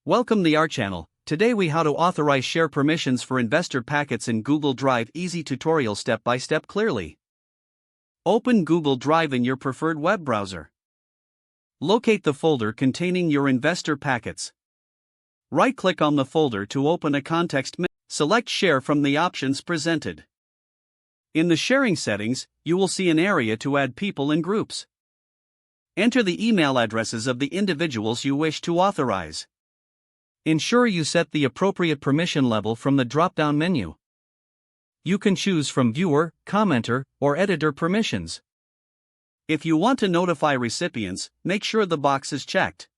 Welcome to our channel. Today we how to authorize share permissions for investor packets in Google Drive. Easy tutorial step by step clearly. Open Google Drive in your preferred web browser. Locate the folder containing your investor packets. Right-click on the folder to open a context menu. Select Share from the options presented. In the sharing settings, you will see an area to add people and groups. Enter the email addresses of the individuals you wish to authorize. Ensure you set the appropriate permission level from the drop-down menu. You can choose from viewer, commenter, or editor permissions. If you want to notify recipients, make sure the box is checked.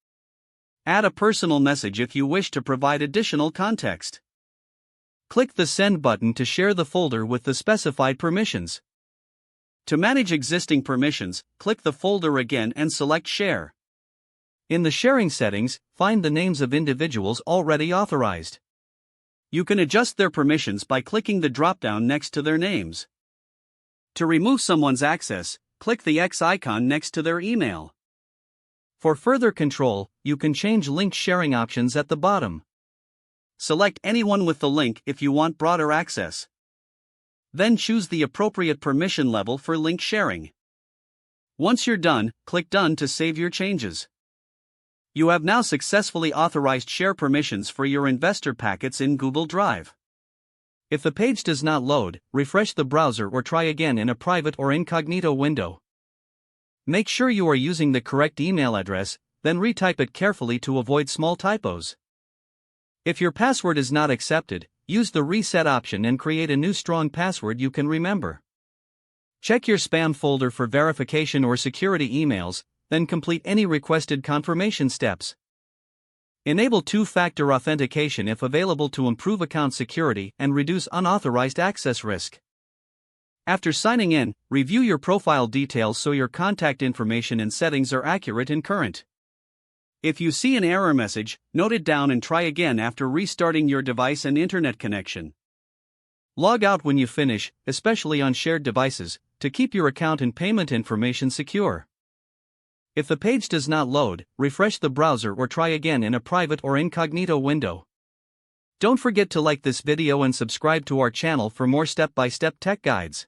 Add a personal message if you wish to provide additional context. Click the Send button to share the folder with the specified permissions. To manage existing permissions, click the folder again and select Share. In the sharing settings, find the names of individuals already authorized. You can adjust their permissions by clicking the drop-down next to their names. To remove someone's access, click the X icon next to their email. For further control, you can change link sharing options at the bottom. Select anyone with the link if you want broader access. Then choose the appropriate permission level for link sharing. Once you're done, click Done to save your changes. You have now successfully authorized share permissions for your investor packets in Google Drive. If the page does not load, refresh the browser or try again in a private or incognito window. Make sure you are using the correct email address, then retype it carefully to avoid small typos. If your password is not accepted, use the reset option and create a new strong password you can remember. Check your spam folder for verification or security emails, then complete any requested confirmation steps. Enable two-factor authentication if available to improve account security and reduce unauthorized access risk. After signing in, review your profile details so your contact information and settings are accurate and current. If you see an error message, note it down and try again after restarting your device and internet connection. Log out when you finish, especially on shared devices, to keep your account and payment information secure. If the page does not load, refresh the browser or try again in a private or incognito window. Don't forget to like this video and subscribe to our channel for more step-by-step tech guides.